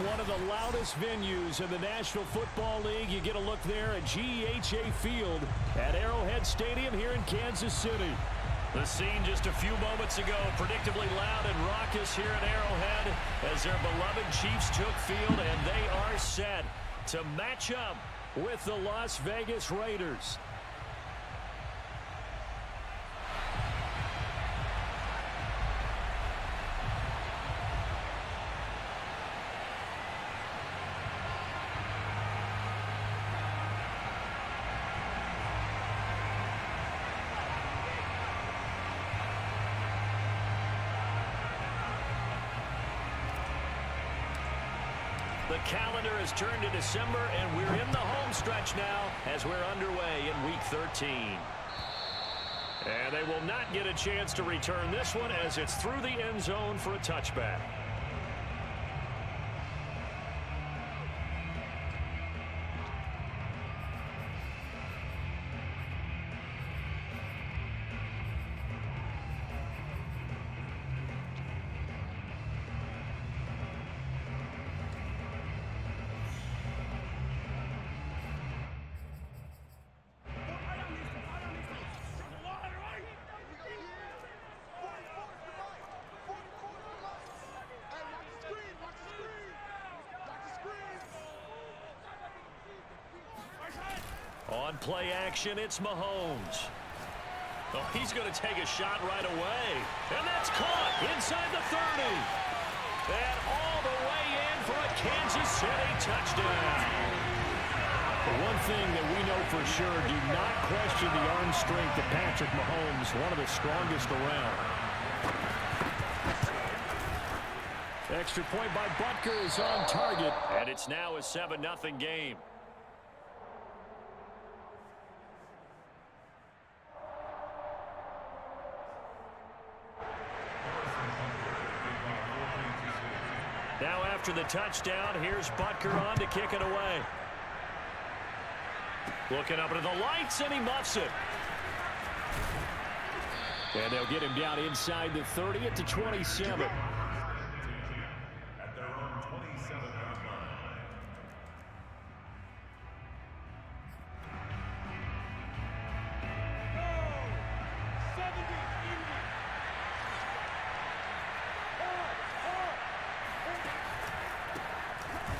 One of the loudest venues in the National Football League. You get a look there at GEHA Field at Arrowhead Stadium here in Kansas City. The scene just a few moments ago, predictably loud and raucous here at Arrowhead as their beloved Chiefs took field, and they are set to match up with the Las Vegas Raiders. The calendar has turned to December, and we're in the home stretch now as we're underway in Week 13. And they will not get a chance to return this one as it's through the end zone for a touchback. On play action, it's Mahomes. Oh, he's going to take a shot right away. And that's caught inside the 30. And all the way in for a Kansas City touchdown. The one thing that we know for sure, do not question the arm strength of Patrick Mahomes, one of the strongest around. Extra point by Butker is on target. And it's now a 7-0 game. Now after the touchdown, here's Butker on to kick it away. Looking up into the lights, and he muffs it. And they'll get him down inside the 30 at the 27. At their own 27-yard line.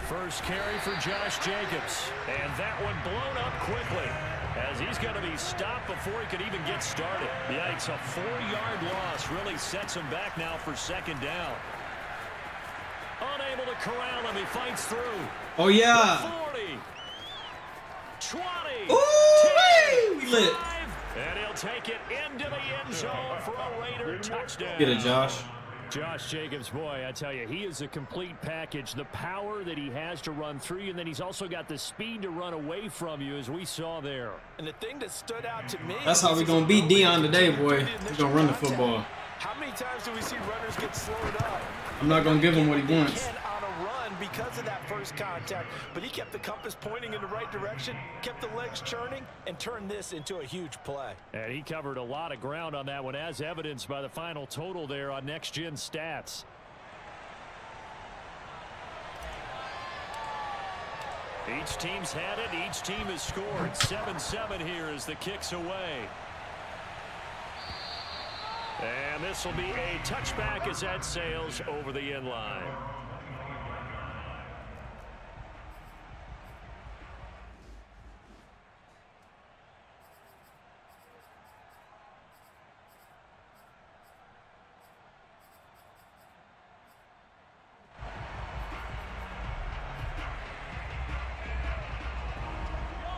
First carry for Josh Jacobs. And that one blown up quickly as he's going to be stopped before he could even get started. Yikes, a 4-yard loss really sets him back now for second down. Unable to corral him, he fights through. Oh, yeah. 40, 20, Ooh, 10, we lit. 5, and he'll take it into the end zone for a Raider touchdown. Get it, Josh. Josh Jacobs, boy, I tell you, he is a complete package. The power that he has to run through you, and then he's also got the speed to run away from you, as we saw there. And the thing that stood out to me, that's how we're going to beat Dion today, boy. We're going to run the football. How many times do we see runners get slowed up? I'm not going to give him what he wants. On a run because of that first contact, but he kept the compass pointing in the right direction, kept the legs churning, and turned this into a huge play. And he covered a lot of ground on that one, as evidenced by the final total there on Next Gen Stats. Each team's had it. Each team has scored. 7-7 here as the kick's away. And this will be a touchback as that sails over the end line.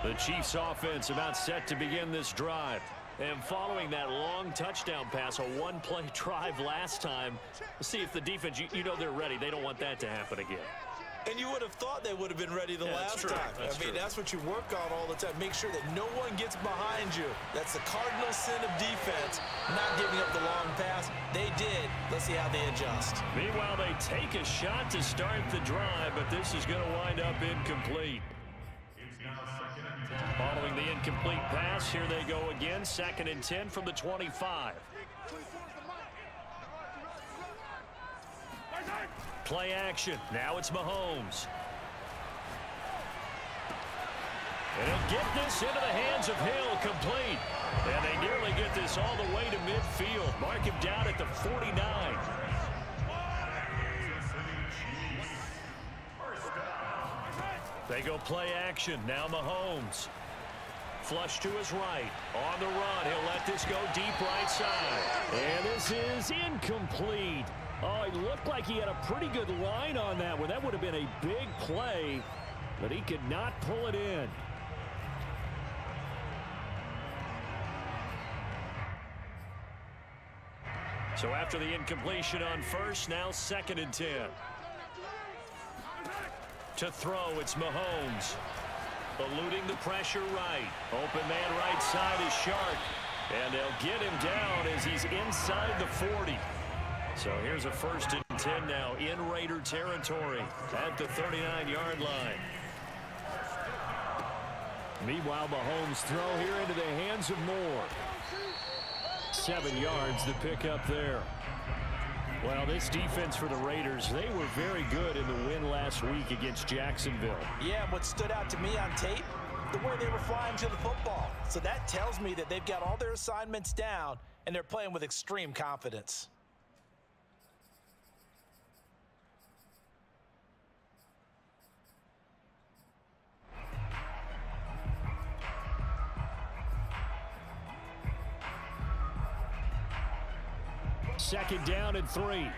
The Chiefs offense about set to begin this drive. And following that long touchdown pass, a one-play drive last time, let's see if the defense, you know they're ready. They don't want that to happen again. And you would have thought they would have been ready the last time. I mean, that's what you work on all the time. Make sure that no one gets behind you. That's the cardinal sin of defense, not giving up the long pass. They did. Let's see how they adjust. Meanwhile, they take a shot to start the drive, but this is going to wind up incomplete. Following the incomplete pass, here they go again. 2nd and 10 from the 25. Play action. Now it's Mahomes. And he'll get this into the hands of Hill, complete. And they nearly get this all the way to midfield. Mark him down at the 49. They go play action. Now Mahomes. Flush to his right. On the run. He'll let this go deep right side. And this is incomplete. Oh, it looked like he had a pretty good line on that one. That would have been a big play, but he could not pull it in. So after the incompletion on first, now 2nd and 10. To throw, it's Mahomes. Eluding the pressure right. Open man right side is Shark. And they'll get him down as he's inside the 40. So here's a 1st and 10 now in Raider territory at the 39-yard line. Meanwhile, Mahomes' throw here into the hands of Moore. 7 yards the pick up there. Well, this defense for the Raiders, they were very good in the win last week against Jacksonville. Yeah, and what stood out to me on tape, the way they were flying to the football. So that tells me that they've got all their assignments down, and they're playing with extreme confidence. Second down and 3.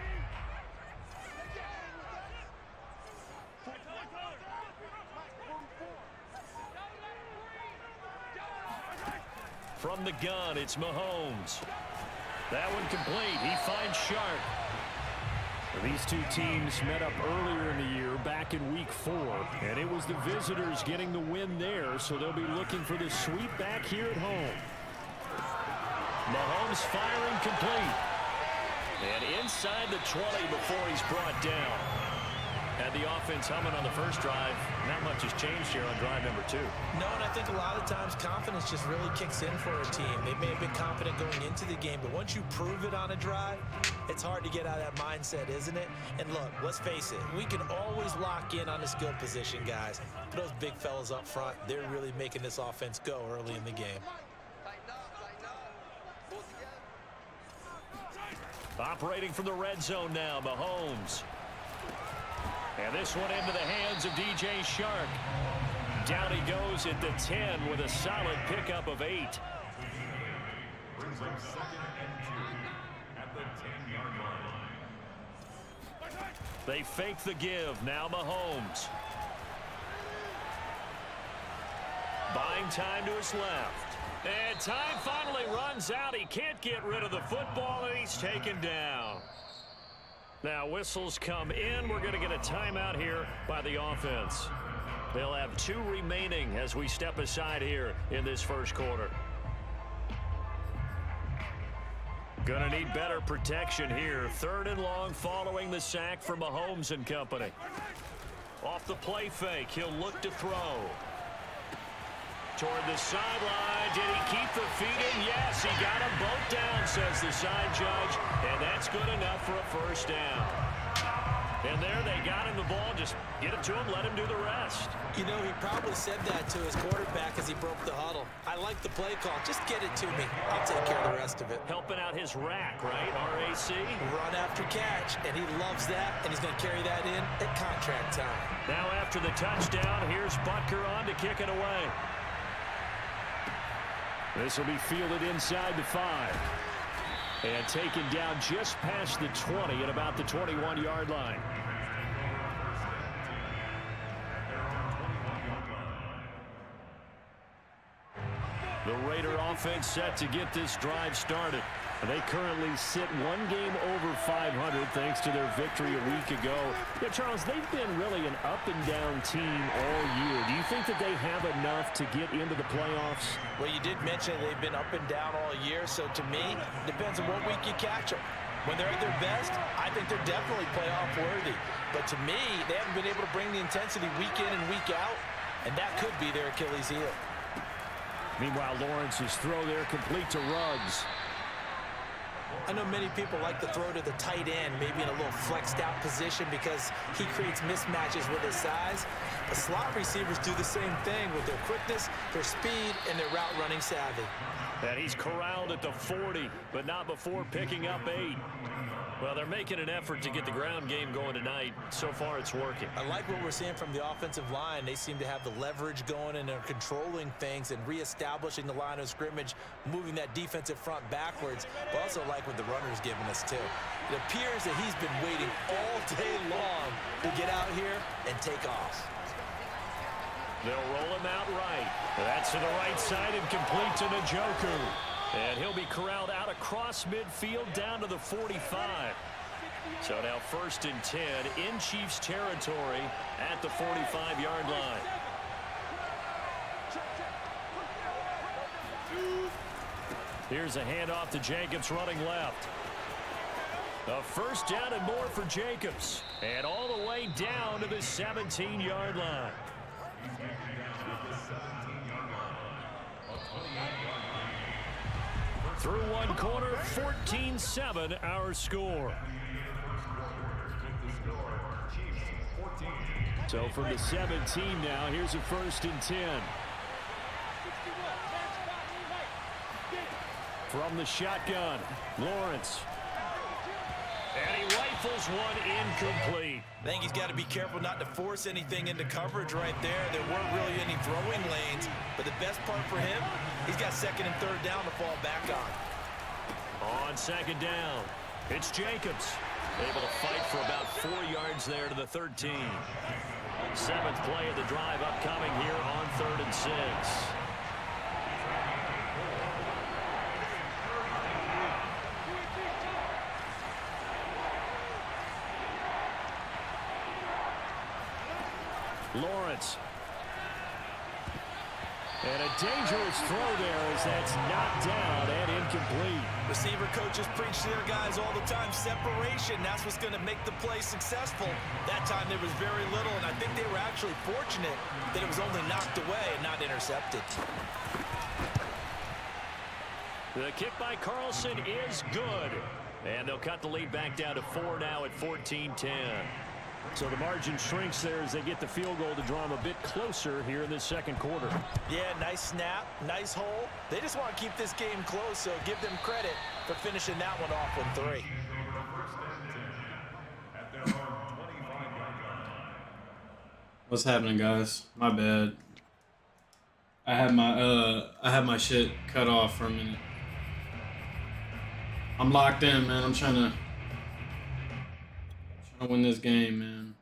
From the gun, it's Mahomes. That one complete. He finds Shark. These two teams met up earlier in the year, back in week 4, and it was the visitors getting the win there, so they'll be looking for the sweep back here at home. Mahomes firing complete. And inside the 20 before he's brought down. Had the offense humming on the first drive. Not much has changed here on drive number 2. No, and I think a lot of times confidence just really kicks in for a team. They may have been confident going into the game, but once you prove it on a drive, it's hard to get out of that mindset, isn't it? And look, let's face it, we can always lock in on the skill position, guys. But those big fellas up front, they're really making this offense go early in the game. Operating from the red zone now, Mahomes. And this one into the hands of DJ Shark. Down he goes at the 10 with a solid pickup of 8. Brings up 2nd and 2 at the 10-yard line. They fake the give. Now Mahomes. Buying time to his left. And time finally runs out. He can't get rid of the football, and he's taken down. Now whistles come in. We're going to get a timeout here by the offense. They'll have 2 remaining as we step aside here in this first quarter. Going to need better protection here. 3rd and long following the sack from Mahomes and company. Off the play fake, he'll look to throw. Toward the sideline. Did he keep the feet in? Yes, he got them both down, says the side judge. And that's good enough for a first down. And there they got him the ball. Just get it to him, let him do the rest. You know, he probably said that to his quarterback as he broke the huddle. I like the play call. Just get it to me. I'll take care of the rest of it. Helping out his rack, right? RAC. Run after catch, and he loves that, and he's going to carry that in at contract time. Now after the touchdown, here's Butker on to kick it away. This will be fielded inside the 5. And taken down just past the 20 at about the 21-yard line. The Raider offense set to get this drive started. They currently sit one game over 500 thanks to their victory a week ago. Yeah, Charles, they've been really an up-and-down team all year. Do you think that they have enough to get into the playoffs? Well, you did mention they've been up and down all year, so to me, it depends on what week you catch them. When they're at their best, I think they're definitely playoff worthy. But to me, they haven't been able to bring the intensity week in and week out, and that could be their Achilles heel. Meanwhile, Lawrence's throw there complete to Ruggs. I know many people like to throw to the tight end, maybe in a little flexed out position because he creates mismatches with his size. The slot receivers do the same thing with their quickness, their speed, and their route running savvy. And he's corralled at the 40, but not before picking up 8. Well, they're making an effort to get the ground game going tonight. So far, it's working. I like what we're seeing from the offensive line. They seem to have the leverage going, and they're controlling things and reestablishing the line of scrimmage, moving that defensive front backwards. But also like what the runner's giving us, too. It appears that he's been waiting all day long to get out here and take off. They'll roll him out right. That's to the right side and complete to Njoku. And he'll be corralled out across midfield down to the 45. So now 1st and 10 in Chiefs territory at the 45-yard line. Here's a handoff to Jacobs running left. A 1st down and more for Jacobs. And all the way down to the 17-yard line. Through one corner, 14-7 our score. So from the 17 now, here's a 1st and 10. From the shotgun, Lawrence. And he rifles one incomplete. I think he's got to be careful not to force anything into coverage right there. There weren't really any throwing lanes, but the best part for him, he's got 2nd and 3rd down to fall back on. On 2nd down, it's Jacobs. Able to fight for about 4 yards there to the 13. 7th play of the drive upcoming here on 3rd and 6. Lawrence. And a dangerous throw there as that's knocked down and incomplete. Receiver coaches preach to their guys all the time. Separation, that's what's going to make the play successful. That time there was very little, and I think they were actually fortunate that it was only knocked away and not intercepted. The kick by Carlson is good. And they'll cut the lead back down to 4 now at 14-10. So the margin shrinks there as they get the field goal to draw them a bit closer here in this 2nd quarter. Yeah, nice snap, nice hole. They just want to keep this game close, so give them credit for finishing that one off with 3. What's happening, guys? My bad. I had my shit cut off for a minute. I'm locked in, man. I'm trying to win this game, man.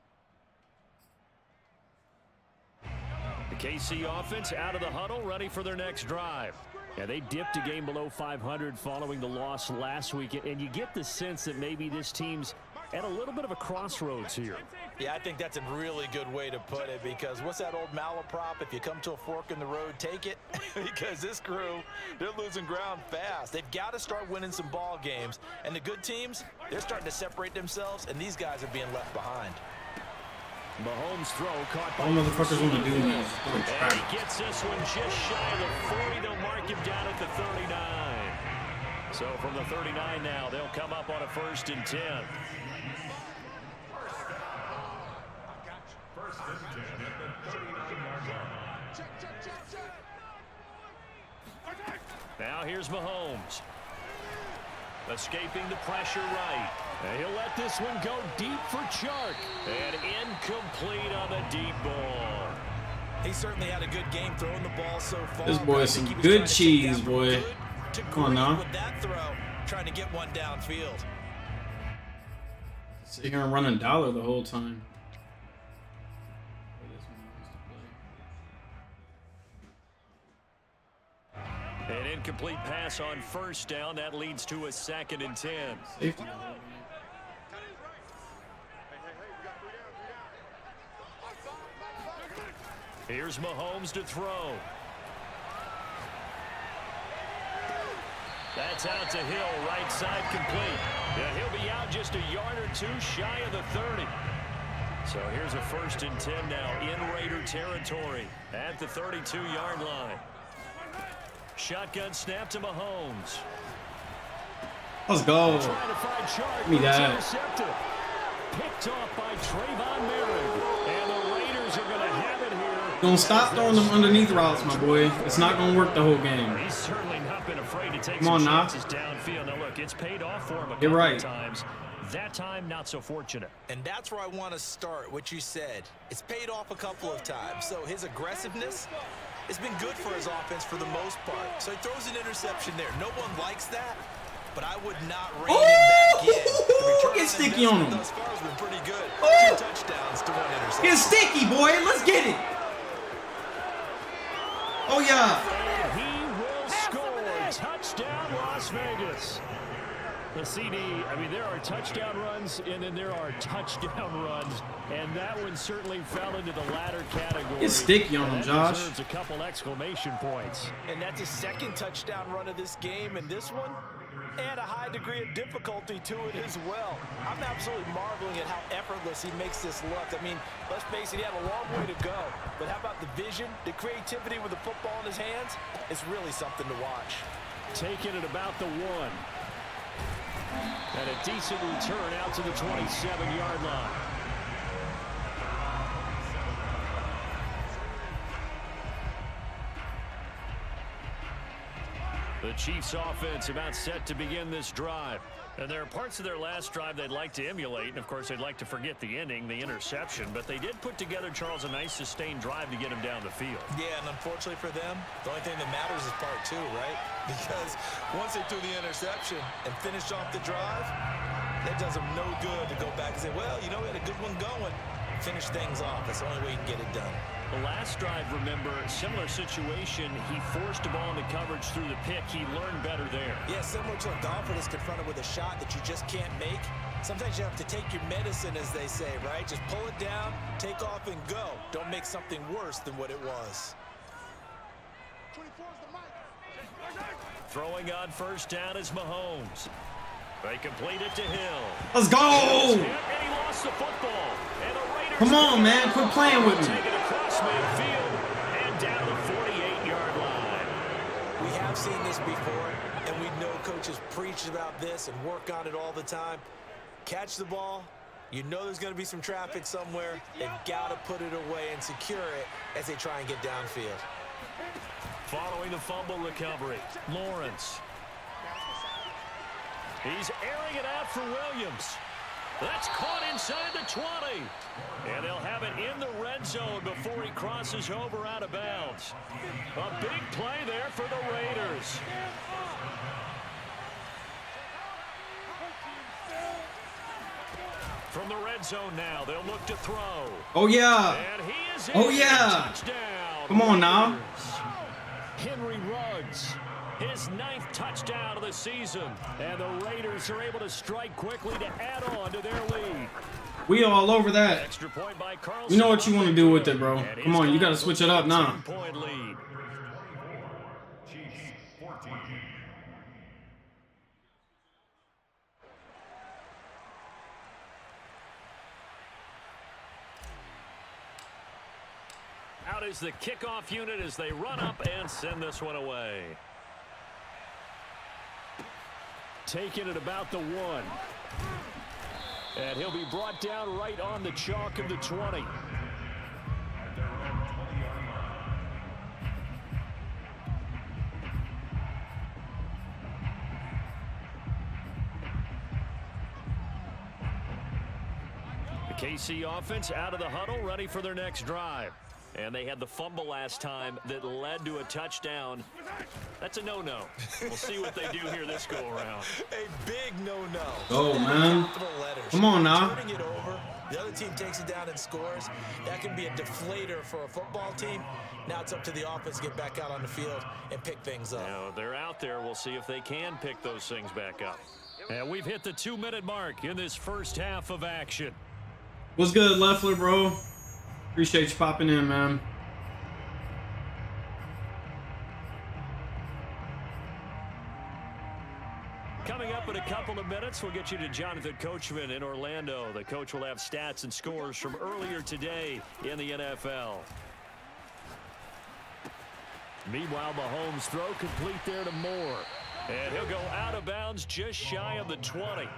The KC offense out of the huddle, ready for their next drive. Yeah, they dipped a game below 500 following the loss last week, and you get the sense that maybe this team's at a little bit of a crossroads here. Yeah, I think that's a really good way to put it, because what's that old malaprop? If you come to a fork in the road, take it. Because this crew, they're losing ground fast. They've got to start winning some ball games. And the good teams, they're starting to separate themselves, and these guys are being left behind. Mahomes' throw caught by... All motherfuckers want to do that. And he gets this one just shy of the 40. They'll mark him down at the 39. So from the 39 now, they'll come up on a 1st and 10. Now here's Mahomes. Escaping the pressure right. And he'll let this one go deep for Chark. And incomplete on the deep ball. He certainly had a good game throwing the ball so far. This boy is some good cheese, boy. Come on now. With that throw, trying to get one downfield. Sit here and running dollar the whole time. An incomplete pass on first down. That leads to a 2nd and 10. Safety. Here's Mahomes to throw. That's out to Hill, right side complete. Yeah, he'll be out just a yard or 2 shy of the 30. So here's a 1st and 10 now in Raider territory at the 32-yard line. Shotgun snap to Mahomes. Let's go. Trying to find Chark. Give me that. Intercepted. Picked off by Trayvon Merrick. And the Raiders are going to have it here. Don't stop throwing them underneath routes, my boy. It's not going to work the whole game. He's certainly not been afraid to take Come on, some now. chances downfield. Now, look, it's paid off for him a You're couple right. of times. That time, not so fortunate. And that's where I want to start, what you said. It's paid off a couple of times. So his aggressiveness has been good for his offense for the most part. So he throws an interception there. No one likes that, but I would not rein him back in. The return Get on sticky on him. thus far has been pretty good. Ooh. 2 touchdowns to 1 interception. Get sticky, boy. Let's get it. Oh, yeah. And he will score. Touchdown, Las Vegas. The CD, I mean, there are touchdown runs, and then there are touchdown runs, and that one certainly fell into the latter category. Get sticky on him, That Josh. deserves a couple exclamation points. And that's his 2nd touchdown run of this game, and this one, and a high degree of difficulty to it as well. I'm absolutely marveling at how effortless he makes this look. I mean, let's face it, he had a long way to go. But how about the vision, the creativity with the football in his hands? It's really something to watch. Taking it about the 1. And a decent return out to the 27-yard line. The Chiefs offense about set to begin this drive. And there are parts of their last drive they'd like to emulate. And, of course, they'd like to forget the ending, the interception. But they did put together, Charles, a nice sustained drive to get him down the field. Yeah, and unfortunately for them, the only thing that matters is part 2, right? Because once they threw the interception and finished off the drive, that does them no good to go back and say, well, you know, we had a good one going. Finish things off. That's the only way you can get it done. The last drive, remember, similar situation. He forced a ball into coverage through the pick. He learned better there. Yeah, similar to a golfer that's confronted with a shot that you just can't make. Sometimes you have to take your medicine, as they say, right? Just pull it down, take off, and go. Don't make something worse than what it was. Throwing on first down is Mahomes. They complete it to Hill. Let's go. And he lost the football. And the Raiders Come on, man. Quit playing with me. take it across midfield and down the 48-yard line. We have seen this before, and we know coaches preach about this and work on it all the time. Catch the ball. You know there's going to be some traffic somewhere. They've got to put it away and secure it as they try and get downfield. Following the fumble recovery, Lawrence. He's airing it out for Williams. That's caught inside the 20. And they'll have it in the red zone before he crosses over out of bounds. A big play there for the Raiders. From the red zone now, they'll look to throw. Oh, yeah. And he is in. Oh, yeah. Touchdown. Come on now. Henry Ruggs, his 9th touchdown of the season. And the Raiders are able to strike quickly to add on to their lead. We all over that. Extra point by Carlson. You know what you want to do with it, bro. Come on, you got to switch it up now. 10-point lead. Chiefs 14. Out is the kickoff unit as they run up and send this one away. Taking it about the 1. And he'll be brought down right on the chalk of the 20. The KC offense out of the huddle, ready for their next drive. And they had the fumble last time that led to a touchdown. That's a no-no. We'll see what they do here this go-around. A big no-no. Oh, man. Capital letters. Come on now. Turning it over The other team takes it down and scores. That can be a deflator for a football team. Now it's up to the offense to get back out on the field and pick things up. Now they're out there. We'll see if they can pick those things back up. And we've hit the 2-minute mark in this first half of action. What's good, Leffler, bro? Appreciate you popping in, man. Coming up in a couple of minutes, we'll get you to Jonathan Coachman in Orlando. The coach will have stats and scores from earlier today in the NFL. Meanwhile, Mahomes' throw complete there to Moore. And he'll go out of bounds just shy of the 20.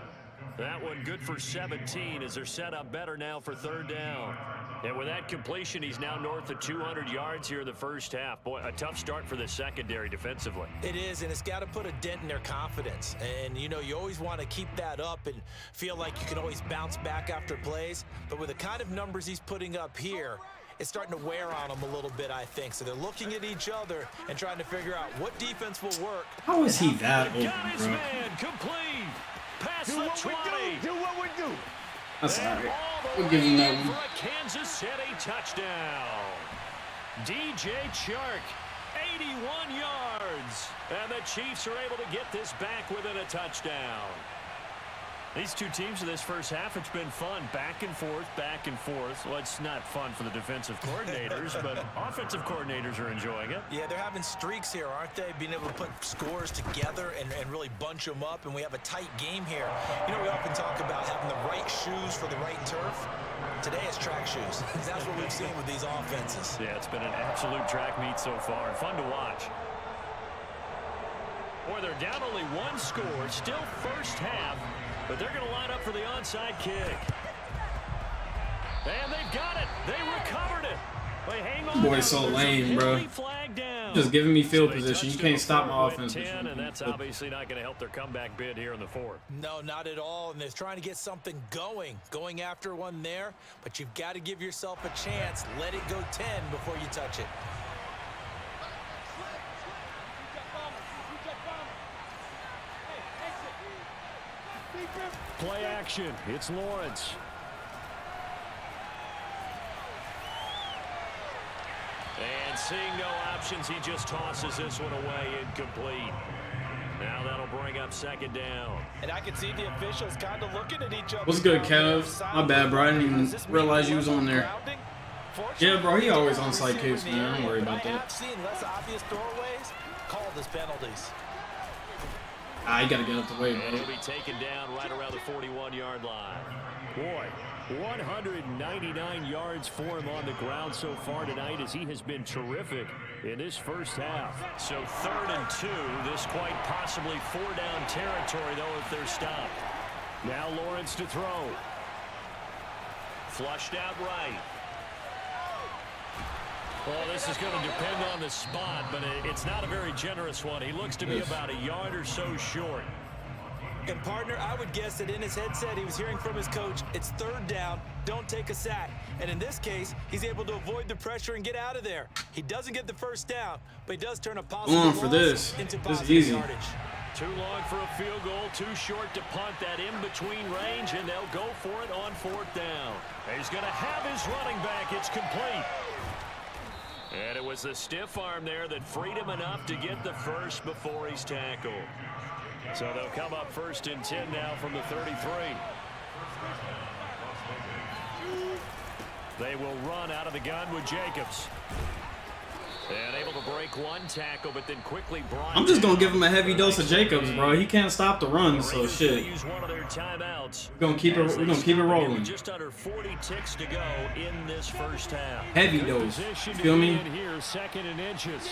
That one good for 17 as they're set up better now for third down. And with that completion, he's now north of 200 yards here in the first half. Boy, a tough start for the secondary defensively. It is, and it's got to put a dent in their confidence. And, you know, you always want to keep that up and feel like you can always bounce back after plays. But with the kind of numbers he's putting up here, it's starting to wear on them a little bit, I think. So they're looking at each other and trying to figure out what defense will work. How is he that open, Got his bro? man complete. Past the 20. Do what we do. That's all And right. all the We'll way give him that in one. for a Kansas City touchdown. DJ Chark, 81 yards. And the Chiefs are able to get this back within a touchdown. These two teams in this first half, it's been fun. Back and forth, back and forth. Well, it's not fun for the defensive coordinators, but offensive coordinators are enjoying it. Yeah, they're having streaks here, aren't they? Being able to put scores together and really bunch them up, and we have a tight game here. You know, we often talk about having the right shoes for the right turf. Today it's track shoes. That's what we've seen with these offenses. Yeah, it's been an absolute track meet so far, and fun to watch. Boy, they're down only one score, still first half, but they're going to line up for the onside kick. And they've got it. They recovered it. They hang on. Boy's so lame, bro. Just giving me field position. You can't stop my offense. 10, and that's obviously not going to help their comeback bid here in the fourth. No, not at all. And they're trying to get something going after one there. But you've got to give yourself a chance. Let it go 10 before you touch it. Play action. It's Lawrence. And seeing no options, he just tosses this one away, incomplete. Now that'll bring up second down. And I can see the officials kind of looking at each other. What's good, Kev? My bad, bro. I didn't even realize you was on there. Yeah, bro, he always on side kicks, man. Don't worry about that. Seeing less obvious throwaways, called as penalties. Ah, you gotta get out the way, And bro. he'll be taken down right around the 41-yard line. Boy, 199 yards for him on the ground so far tonight as he has been terrific in this first half. So 3rd and 2, this quite possibly 4-down territory, though, if they're stopped. Now Lawrence to throw. Flushed out right. Well, this is going to depend on the spot, but it's not a very generous one. He looks to be about a yard or so short. And, partner, I would guess that in his headset he was hearing from his coach, it's 3rd down, don't take a sack. And in this case, he's able to avoid the pressure and get out of there. He doesn't get the first down, but he does turn a positive for loss this. into This is positive easy. yardage. Too long for a field goal, too short to punt. That in-between range, and they'll go for it on 4th down. He's going to have his running back. It's complete. And it was the stiff arm there that freed him enough to get the first before he's tackled. So they'll come up 1st and 10 now from the 33. They will run out of the gun with Jacobs. And able to break one tackle, but then quickly brought I'm just gonna down. give him a heavy dose of Jacobs, bro. He can't stop the run, so Raiders shit. use one of their timeouts. We're gonna keep it. As We're they gonna keep it stop here rolling. with just under 40 ticks to go in this first half. Heavy Good dose. position to Feel be me? in here, 2nd and inches.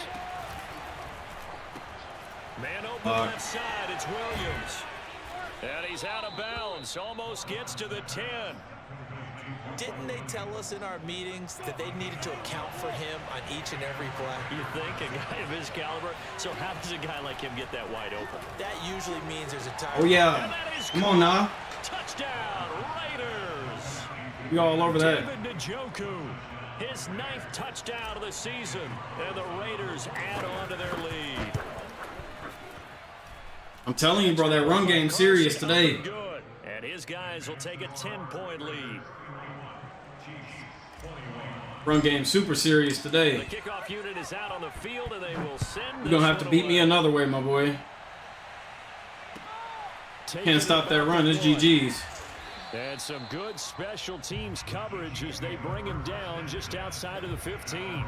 Man open left side. It's Williams. And he's out of bounds. Almost gets to the 10. Didn't they tell us in our meetings that they needed to account for him on each and every play? You think a guy of his caliber? So how does a guy like him get that wide open? That usually means there's a time. Oh And yeah. that is Come on now. touchdown, Raiders. We all over that. David Njoku, his 9th touchdown of the season, and the Raiders add on to their lead. I'm telling you, bro, that run game serious today. Good, and his guys will take a 10-point lead. Run game super serious The today. kickoff unit is out on the field, and they will send You're gonna have to beat me away. another way, my boy. Can't stop that run. It's GG's. And some good special teams coverage as they bring him down just outside of the 15.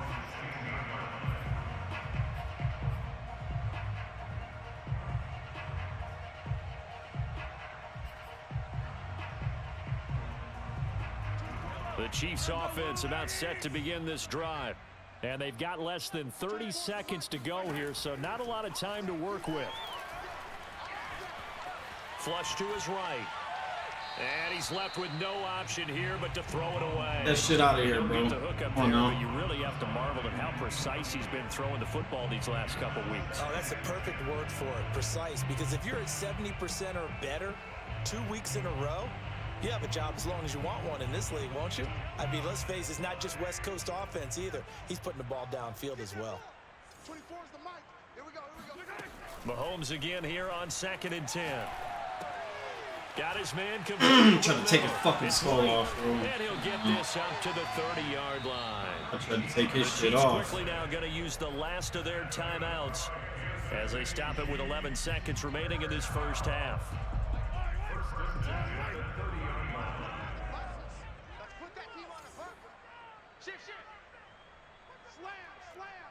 The Chiefs offense about set to begin this drive. And they've got less than 30 seconds to go here, so not a lot of time to work with. Flush to his right. And he's left with no option here but to throw it away. That shit out of here, bro. The hook up Come on there, now. but you really have to marvel at how precise he's been throwing the football these last couple weeks. Oh, that's the perfect word for it, precise. Because if you're at 70% or better 2 weeks in a row, you have a job as long as you want one in this league, won't you? I mean, let's face it, it's not just West Coast offense either. He's putting the ball downfield as well. 24 is the mic. Here we go, here we go. Mahomes again here on 2nd and 10. Got his man converted. Trying to take his fucking skull off, bro. And he'll get this up to the 30-yard line. I tried to take his The shit Chiefs off. quickly now going to use the last of their timeouts as they stop it with 11 seconds remaining in this first half. Let's put that team on the hook. Shift, shift. Slam, slam,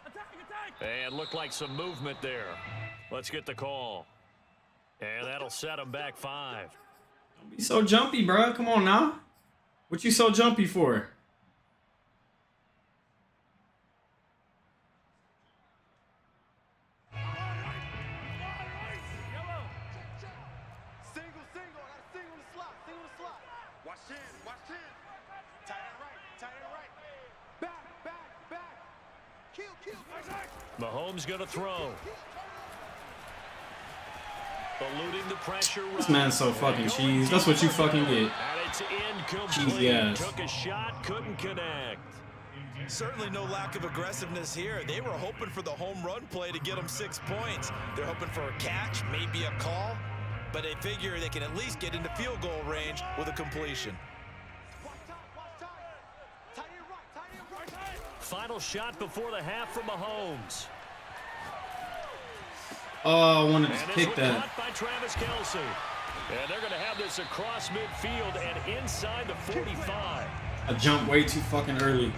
slam. And looked like some movement there. Let's get the call. And that'll set them back 5. Don't be so jumpy, bro. Come on now. What you so jumpy for? Single, single. I got a single to slot, single to slot. Watch 10, watch 10. Tight end right, tight end right. Back, back, back. Kill, kill. Mahomes going to throw. Eluding the pressure. This man's so fucking cheese. That's what you fucking get. And it's incomplete. Cheesy ass. Took a shot, couldn't connect. Certainly no lack of aggressiveness here. They were hoping for the home run play to get them 6 points. They're hoping for a catch, maybe a call, but they figure they can at least get into field goal range with a completion. Watch time, watch time. Tight end right, tight end right. Final shot before the half from Mahomes. Oh, I wanted And to this kick one that. caught by Travis Kelce. And they're going to have this across midfield and inside the 45. I jumped way too fucking early.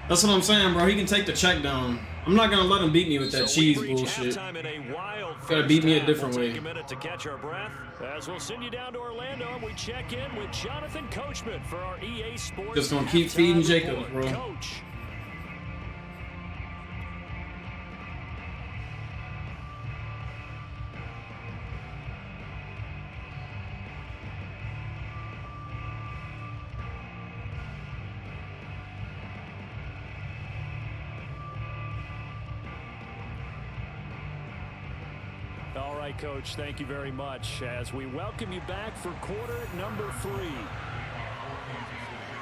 That's what I'm saying, bro. He can take the check down. I'm not gonna let him beat me with that So we cheese reach bullshit. halftime in a wild Gotta beat me a first half. different We'll way. take a minute to catch our breath as we'll send you down to Orlando and we check in with Jonathan Coachman for our EA Sports. Just gonna keep halftime feeding Jacobs, report. bro. Coach. All right, Coach, thank you very much as we welcome you back for quarter number 3.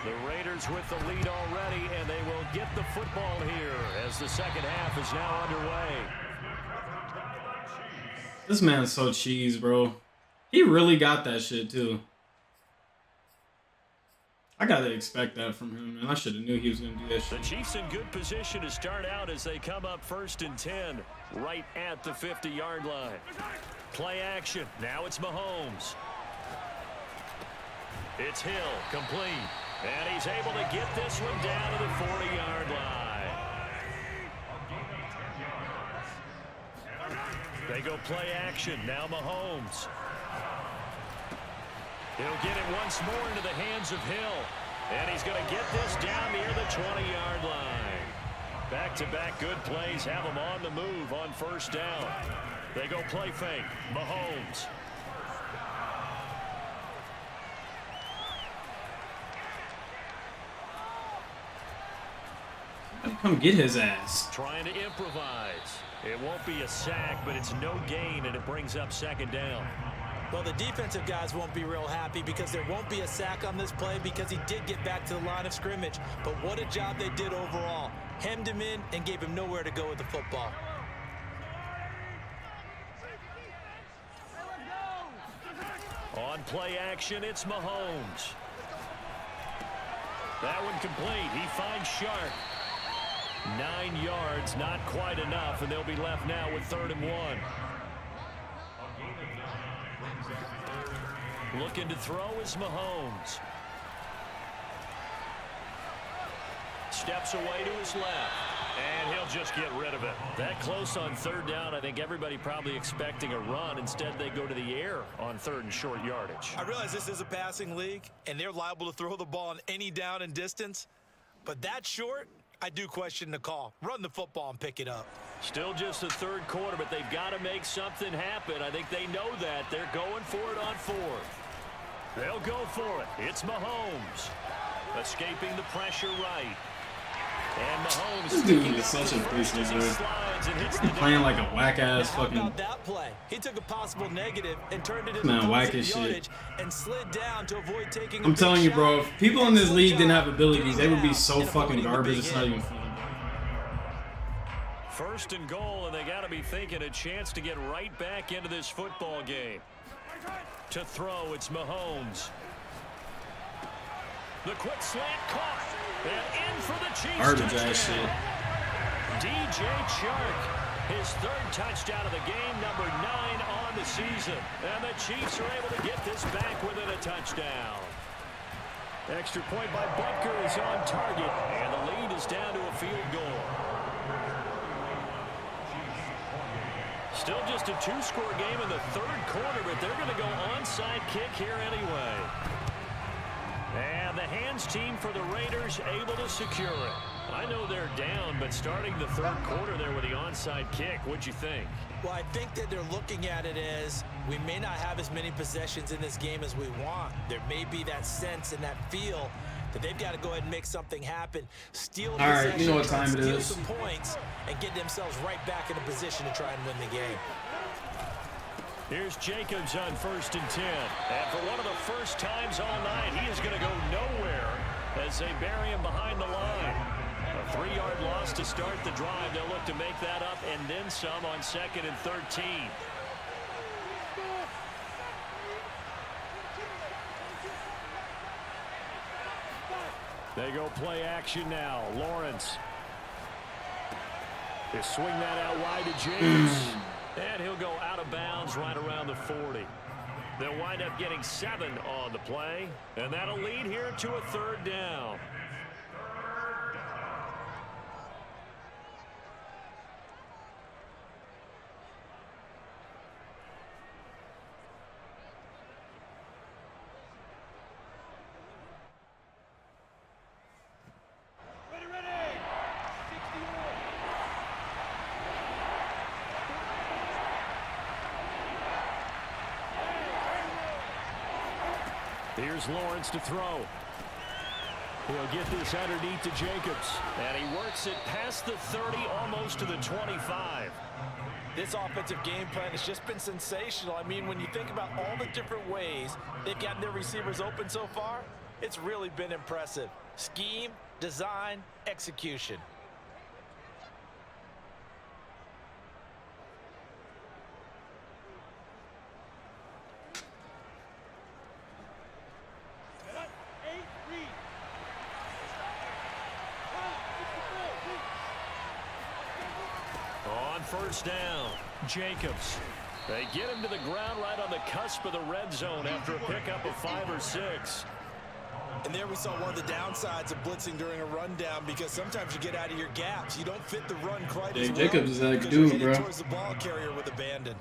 The Raiders with the lead already, and they will get the football here as the second half is now underway. This man's so cheese, bro. He really got that shit too. I gotta expect that from him, man. I should have knew he was gonna do that The shit. Chiefs in good position to start out as they come up 1st and 10, right at the 50-yard line. Play action. Now it's Mahomes. It's Hill, complete. And he's able to get this one down to the 40-yard line. They go play action. Now Mahomes. He'll get it once more into the hands of Hill. And he's going to get this down near the 20-yard line. Back-to-back good plays have them on the move on first down. They go play fake. Mahomes. Come get his ass. Trying to improvise. It won't be a sack, but it's no gain, and it brings up second down. Well, the defensive guys won't be real happy because there won't be a sack on this play because he did get back to the line of scrimmage. But what a job they did overall. Hemmed him in and gave him nowhere to go with the football. On play action, it's Mahomes. That one complete. He finds Sharp. 9 yards, not quite enough, and they'll be left now with 3rd and 1. Looking to throw is Mahomes. Steps away to his left, and he'll just get rid of it. That close on 3rd down, I think everybody probably expecting a run. Instead, they go to the air on 3rd and short yardage. I realize this is a passing league, and they're liable to throw the ball on any down and distance, but that short, I do question the call. Run the football and pick it up. Still just the 3rd quarter, but they've got to make something happen. I think they know that. They're going for it on 4th. They'll go for it. It's Mahomes. Escaping the pressure right. And Mahomes. This dude is such a beast, dude. Playing like a whack-ass fucking. How about that play? He took a possible negative and turned it into whack as shit. And slid down to avoid taking. I'm telling you, bro. If people in this league didn't have abilities, they would be so fucking garbage. It's not even funny. 1st and goal, and they got to be thinking a chance to get right back into this football game. To throw, it's Mahomes. The quick slant caught. And in for the Chiefs. Garbage ass shit. DJ Chark, his 3rd touchdown of the game, number 9 on the season. And the Chiefs are able to get this back within a touchdown. Extra point by Butker is on target, and the lead is down to a field goal. Still just a 2-score game in the 3rd quarter, but they're going to go onside kick here anyway. And the hands team for the Raiders able to secure it. I know they're down, but starting the 3rd quarter there with the onside kick, what'd you think? Well, I think that they're looking at it as we may not have as many possessions in this game as we want. There may be that sense and that feel that they've got to go ahead and make something happen. Steal all right, you know what time it is. Some points and get themselves right back in a position to try and win the game. Here's Jacobs on 1st and 10. And for one of the first times all night, he is going to go nowhere as they bury him behind the line. A 3-yard loss to start the drive. They'll look to make that up and then some on 2nd and 13. They go play action now. Lawrence. They swing that out wide to James. And he'll go out of bounds right around the 40. They'll wind up getting 7 on the play. And that'll lead here to a 3rd down. Here's Lawrence to throw. He'll get this underneath to Jacobs. And he works it past the 30, almost to the 25. This offensive game plan has just been sensational. I mean, when you think about all the different ways they've gotten their receivers open so far, it's really been impressive. Scheme, design, execution. First down, Jacobs. They get him to the ground right on the cusp of the red zone after a pickup of 5 or 6. And there we saw one of the downsides of blitzing during a rundown, because sometimes you get out of your gaps. You don't fit the run quite as well. Jacobs is that dude, bro. Towards the ball carrier with abandon.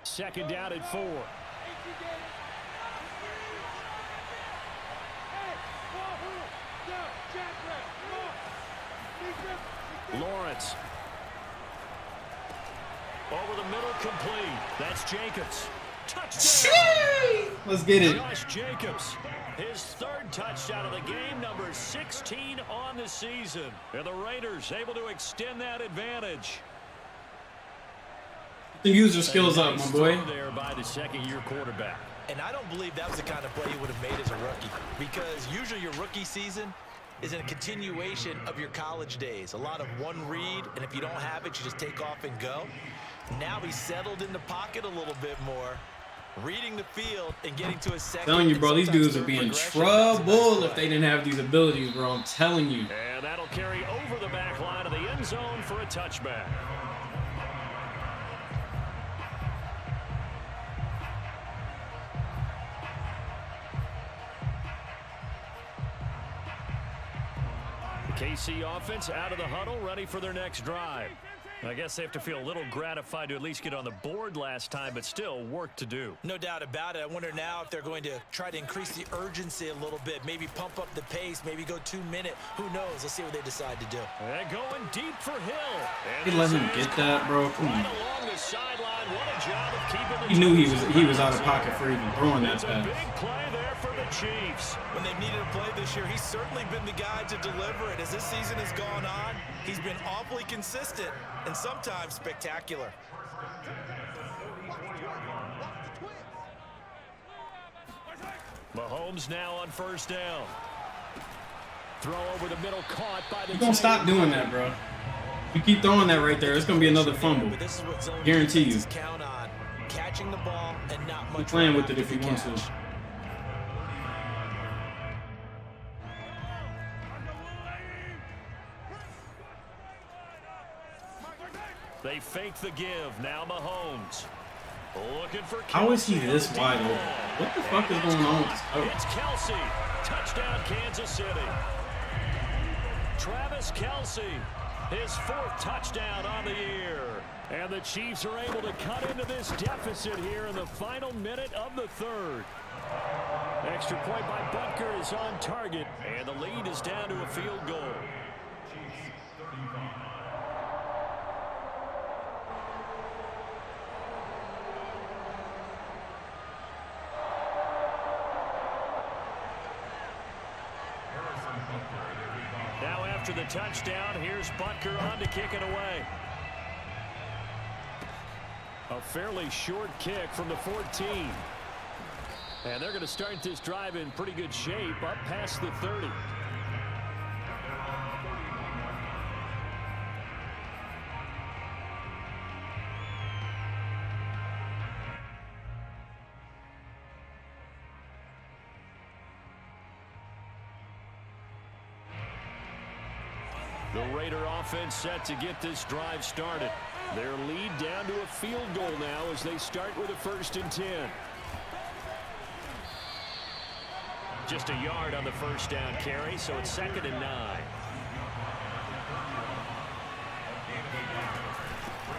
Second down at 4. Lawrence. Over the middle, complete. That's Jacobs. Touchdown! Let's get it. Josh Jacobs. His 3rd touchdown of the game, number 16 on the season. And the Raiders able to extend that advantage. The user skills up, my boy. There by the 2nd-year quarterback. And I don't believe that was the kind of play he would have made as a rookie, because usually your rookie season, is a continuation of your college days. A lot of one read, and if you don't have it, you just take off and go. Now he's settled in the pocket a little bit more, reading the field and getting to his second. I'm telling you, bro, these dudes would be in trouble if they didn't have these abilities, bro. I'm telling you. And that'll carry over the back line of the end zone for a touchback. KC offense out of the huddle, ready for their next drive. I guess they have to feel a little gratified to at least get on the board last time, but still work to do. No doubt about it. I wonder now if they're going to try to increase the urgency a little bit, maybe pump up the pace, maybe go 2 minute. Who knows? Let's see what they decide to do. And going deep for Hill. He let him get that, bro. Come on. Right along the sideline. What a job of keeping the He knew he was out of pocket for even throwing that It's a pass. big play there for the Chiefs. When they've needed a play this year, he's certainly been the guy to deliver it. As this season has gone on, he's been awfully consistent and sometimes spectacular. Mahomes now on first down. Throw over the middle, caught by the You're gonna stop doing that, bro. You keep throwing that right there, it's gonna be another fumble. But this is what zone Guarantee you. defenses count on, catching the ball and not much. Keep playing run with it after if he the wants catch. to. They fake the give. Now Mahomes. Looking for Kelsey. How is he this wide open? What the fuck is going on with this coach? It's Kelsey. Touchdown, Kansas City. Travis Kelsey, his 4th touchdown on the year. And the Chiefs are able to cut into this deficit here in the final minute of the 3rd. Extra point by Butker is on target, and the lead is down to a field goal. Now after the touchdown, here's Butker on to kick it away. A fairly short kick from the 14. And they're going to start this drive in pretty good shape up past the 30. The Raider offense set to get this drive started. Their lead down to a field goal now as they start with a 1st and 10. Just a yard on the first down carry, so it's 2nd and 9.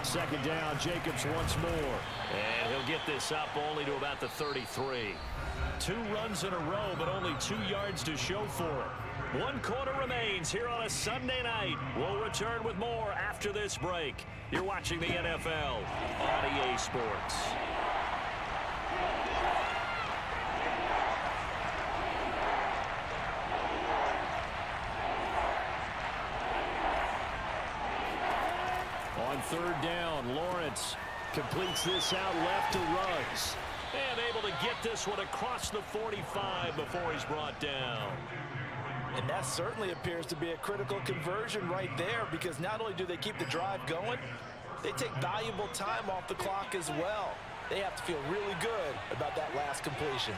2nd down, Jacobs once more. And he'll get this up only to about the 33. 2 runs in a row, but only 2 yards to show for it. 1 quarter remains here on a Sunday night. We'll return with more after this break. You're watching the NFL on EA Sports. On 3rd down, Lawrence completes this out left to Ruggs. And able to get this one across the 45 before he's brought down. And that certainly appears to be a critical conversion right there, because not only do they keep the drive going, they take valuable time off the clock as well. They have to feel really good about that last completion.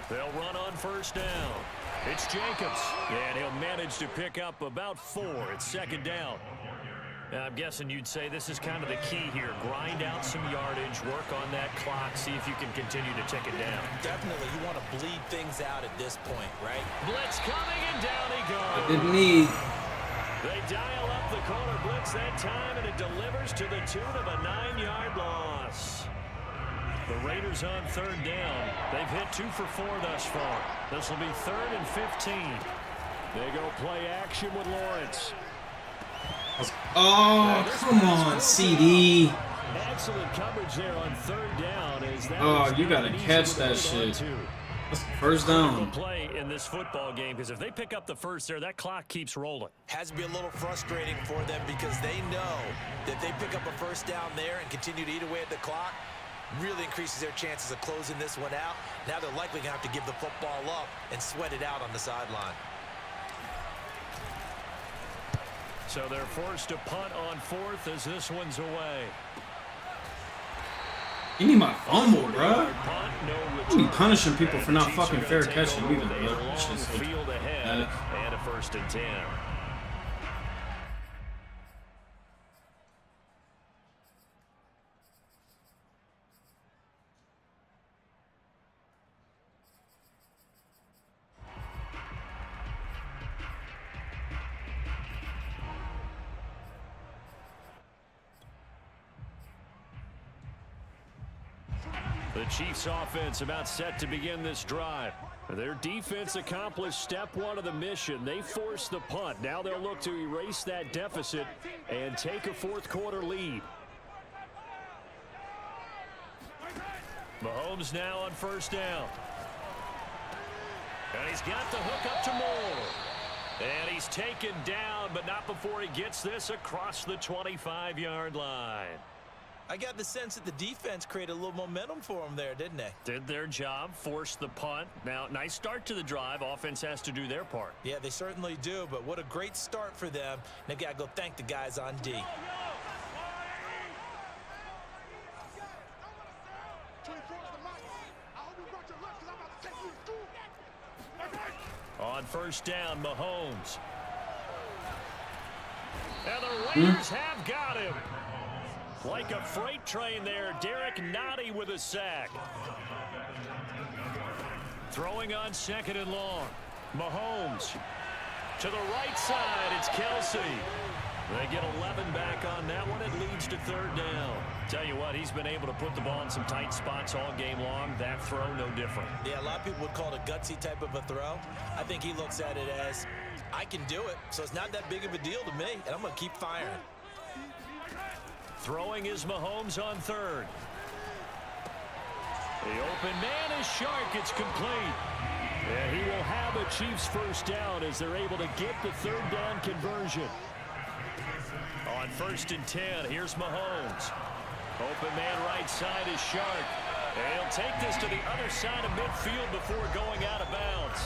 They'll run on 1st down. It's Jacobs, and he'll manage to pick up about 4. It's 2nd down. I'm guessing you'd say this is kind of the key here. Grind out some yardage, work on that clock, see if you can continue to tick it down. Definitely, you want to bleed things out at this point, right? Blitz coming, and down he goes. Didn't need. They dial up the corner blitz that time, and it delivers to the tune of a 9-yard loss. The Raiders on 3rd down. They've hit 2 for 4 thus far. This will be 3rd and 15. They go play action with Lawrence. Oh, come on, CD. Excellent coverage there on 3rd down. Oh, you got to catch that shit. That's the 1st down. Play in this football game, because if they pick up the 1st there, that clock keeps rolling. Has to be a little frustrating for them, because they know that they pick up a 1st down there and continue to eat away at the clock, Really increases their chances of closing this one out. Now they're likely going to have to give the football up and sweat it out on the sideline. So they're forced to punt on fourth as this one's away. Give me my fumble, bro. You be punishing people for not fucking fair catching either, bro. Field ahead and a 1st and 10. The Chiefs offense about set to begin this drive. Their defense accomplished step one of the mission. They forced the punt. Now they'll look to erase that deficit and take a fourth quarter lead. Mahomes now on 1st down. And he's got the hook up to Moore. And he's taken down, but not before he gets this across the 25-yard line. I got the sense that the defense created a little momentum for them there, didn't they? Did their job, forced the punt. Now, nice start to the drive. Offense has to do their part. Yeah, they certainly do, but what a great start for them. They've got to go thank the guys on D. On 1st down, Mahomes. And the Raiders have got him. Like a freight train there, Derek Nottie with a sack. Throwing on 2nd and long. Mahomes. To the right side, it's Kelsey. They get 11 back on that one. It leads to 3rd down. Tell you what, he's been able to put the ball in some tight spots all game long. That throw, no different. Yeah, a lot of people would call it a gutsy type of a throw. I think he looks at it as, I can do it, so it's not that big of a deal to me, and I'm going to keep firing. Throwing is Mahomes on 3rd. The open man is Shark. It's complete. And he will have a Chiefs 1st down as they're able to get the 3rd down conversion. On 1st and 10, here's Mahomes. Open man right side is Shark. And he'll take this to the other side of midfield before going out of bounds.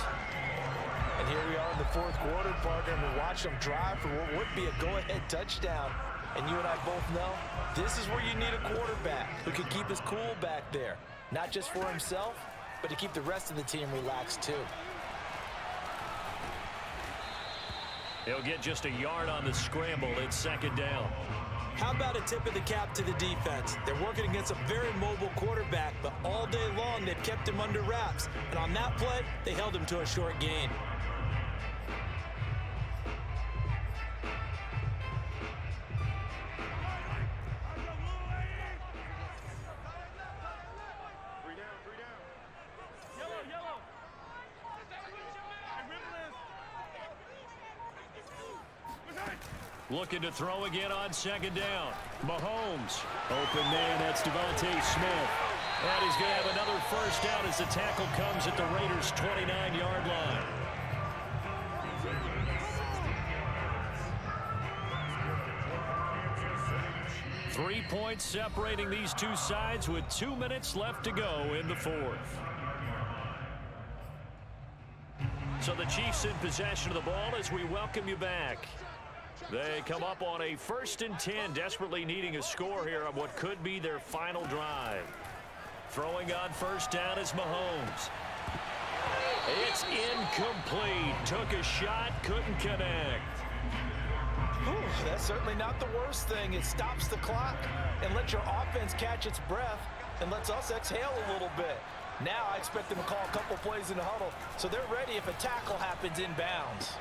And here we are in the 4th quarter, partner, and we watch them drive for what would be a go-ahead touchdown. And you and I both know this is where you need a quarterback who can keep his cool back there. Not just for himself, but to keep the rest of the team relaxed too. He'll get just a yard on the scramble. It's 2nd down. How about a tip of the cap to the defense? They're working against a very mobile quarterback, but all day long they've kept him under wraps. And on that play, they held him to a short gain. Looking to throw again on 2nd down. Mahomes. Open man, that's Devontae Smith. And he's going to have another 1st down as the tackle comes at the Raiders' 29-yard line. Three points separating these two sides with 2 minutes left to go in the 4th. So the Chiefs in possession of the ball as we welcome you back. They come up on a 1st and 10, desperately needing a score here on what could be their final drive. Throwing on 1st down is Mahomes. It's incomplete. Took a shot, couldn't connect. Whew, that's certainly not the worst thing. It stops the clock and lets your offense catch its breath and lets us exhale a little bit. Now I expect them to call a couple plays in the huddle, so they're ready if a tackle happens inbounds.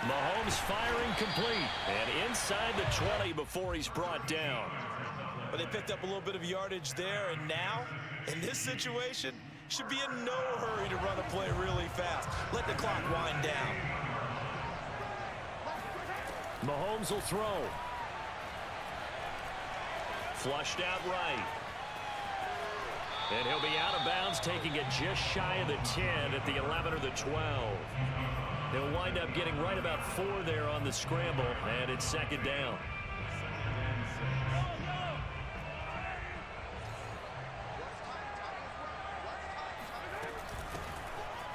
Mahomes firing complete and inside the 20 before he's brought down. But they picked up a little bit of yardage there, and now, in this situation, should be in no hurry to run a play really fast. Let the clock wind down. Mahomes will throw. Flushed out right. And he'll be out of bounds, taking it just shy of the 10 at the 11 or the 12. He'll wind up getting right about 4 there on the scramble, and it's 2nd down.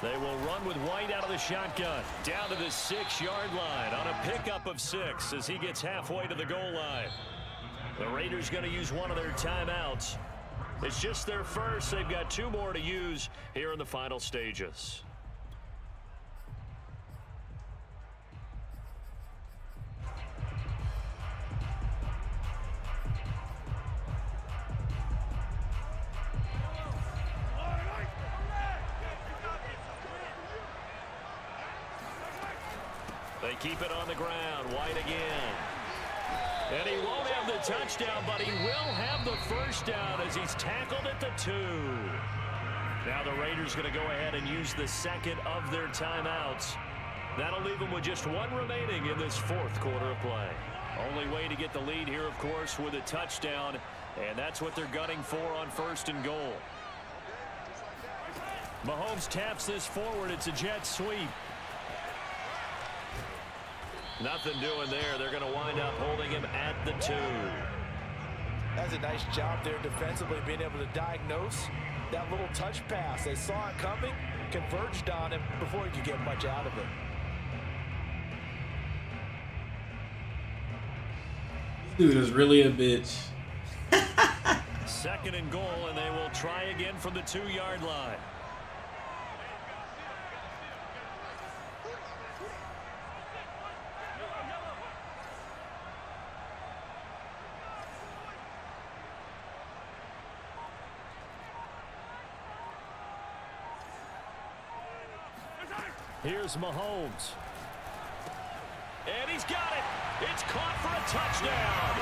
They will run with White out of the shotgun. Down to the 6-yard line on a pickup of 6 as he gets halfway to the goal line. The Raiders going to use one of their timeouts. It's just their first. They've got 2 more to use here in the final stages. They keep it on the ground. White again. And he won't have the touchdown, but he will have the first down as he's tackled at the 2. Now the Raiders going to go ahead and use the second of their timeouts. That'll leave them with just 1 remaining in this 4th quarter of play. Only way to get the lead here, of course, with a touchdown, and that's what they're gunning for on 1st and goal. Mahomes taps this forward. It's a jet sweep. Nothing doing there. They're going to wind up holding him at the 2. That's a nice job there defensively, being able to diagnose that little touch pass. They saw it coming, converged on him before he could get much out of it. Dude is really a bitch. 2nd and goal, and they will try again from the 2-yard line. Here's Mahomes. And he's got it. It's caught for a touchdown.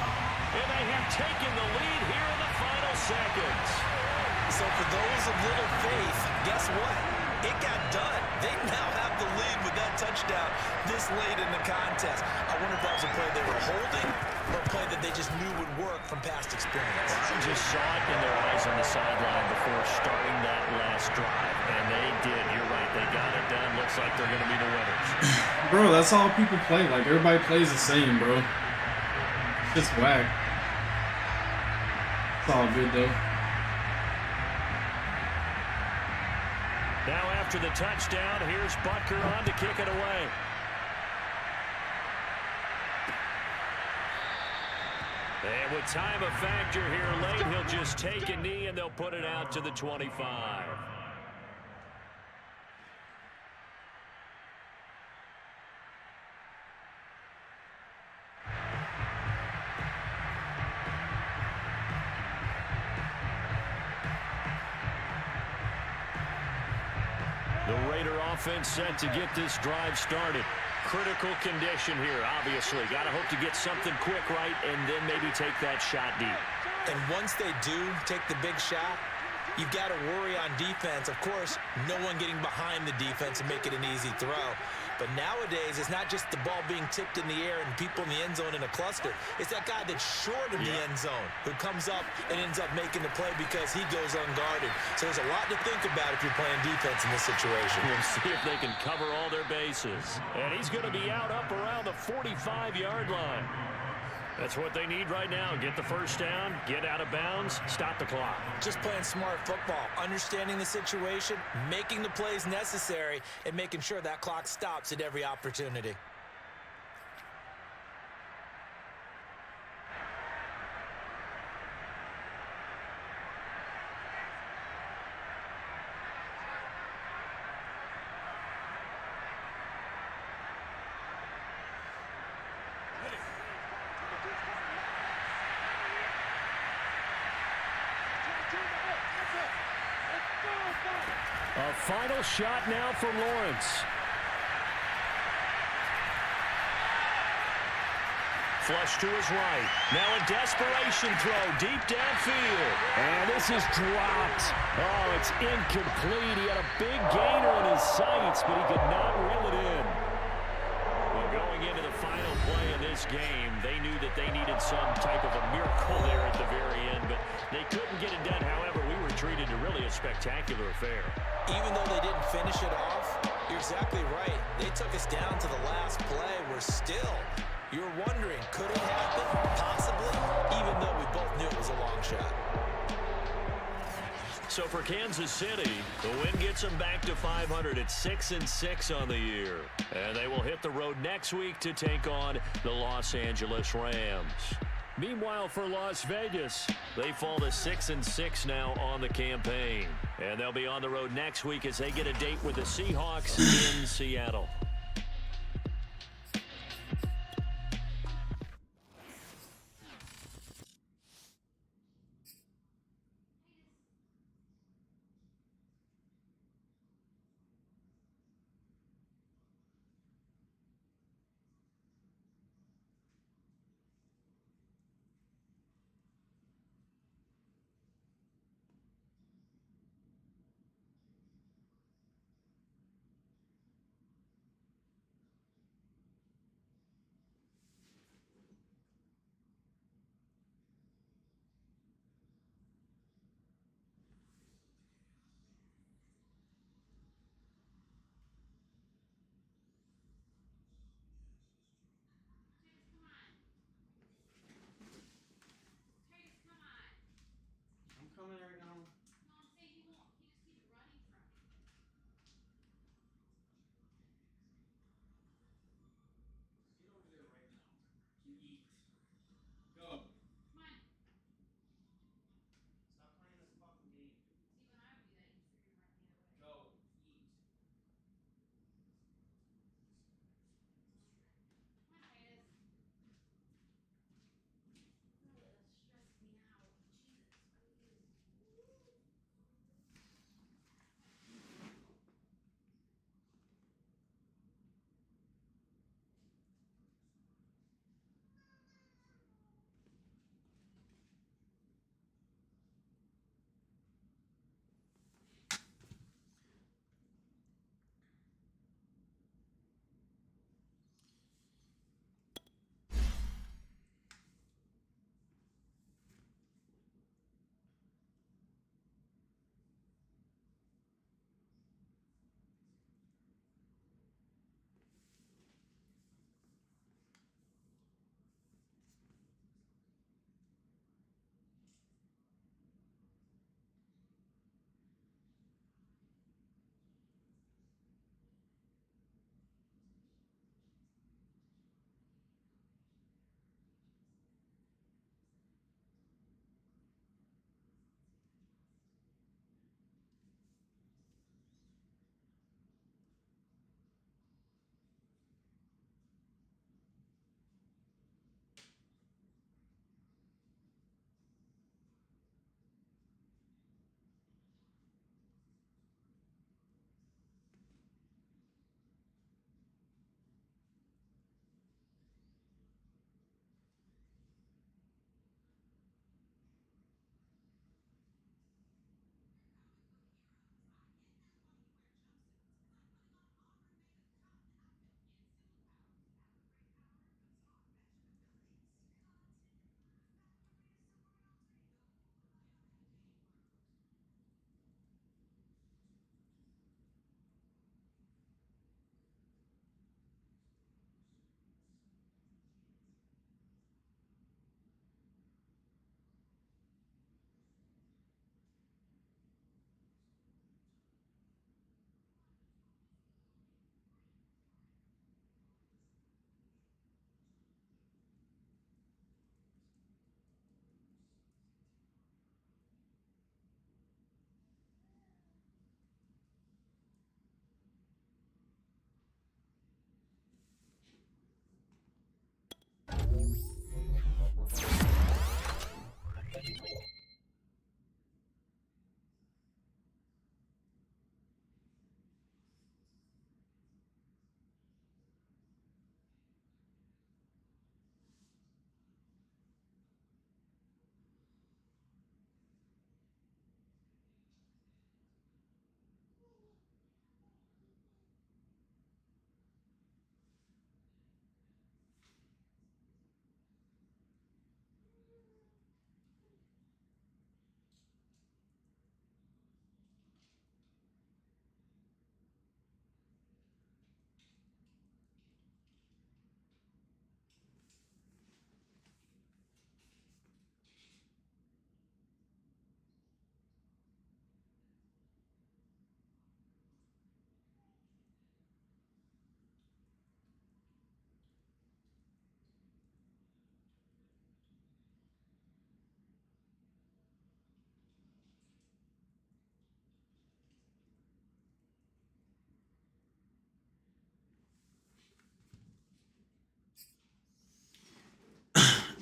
And they have taken the lead here in the final seconds. So for those of little faith, guess what? It got done. They now have the lead with that touchdown this late in the contest. I wonder if that was a play they were holding or a play that they just knew would work from past experience. I just saw it in their eyes on the sideline before starting that last drive. And they did. You're right. They got it done. Looks like they're going to be the winners. Bro, that's all people play. Like, everybody plays the same, bro. It's just whack. It's all good, though. Now after the touchdown, here's Butker on to kick it away. And with time a factor here late, he'll just take a knee and they'll put it out to the 25. The Raider offense set to get this drive started. Critical condition here, obviously. Got to hope to get something quick right and then maybe take that shot deep. And once they do take the big shot, you've got to worry on defense. Of course, no one getting behind the defense and make it an easy throw. But nowadays, it's not just the ball being tipped in the air and people in the end zone in a cluster. It's that guy that's short of the end zone who comes up and ends up making the play because he goes unguarded. So there's a lot to think about if you're playing defense in this situation. We'll see if they can cover all their bases. And he's going to be out up around the 45-yard line. That's what they need right now. Get the first down, get out of bounds, stop the clock. Just playing smart football, understanding the situation, making the plays necessary, and making sure that clock stops at every opportunity. A final shot now for Lawrence. Flush to his right. Now a desperation throw deep downfield. And this is dropped. Oh, it's incomplete. He had a big gainer in his sights, but he could not reel it in. Well, going into the final play of this game, they knew that they needed some type of a miracle there at the very end, but they couldn't get it done. However, we were treated to really a spectacular affair. Even though they didn't finish it off, you're exactly right. They took us down to the last play. We're still, you're wondering, could it happen? Possibly, even though we both knew it was a long shot. So for Kansas City, the win gets them back to 500 at 6-6 on the year. And they will hit the road next week to take on the Los Angeles Rams. Meanwhile, for Las Vegas, they fall to 6-6 now on the campaign. And they'll be on the road next week as they get a date with the Seahawks in Seattle.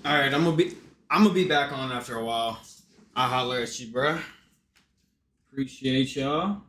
All right, I'm gonna be back on after a while. I'll holler at you, bruh. Appreciate y'all.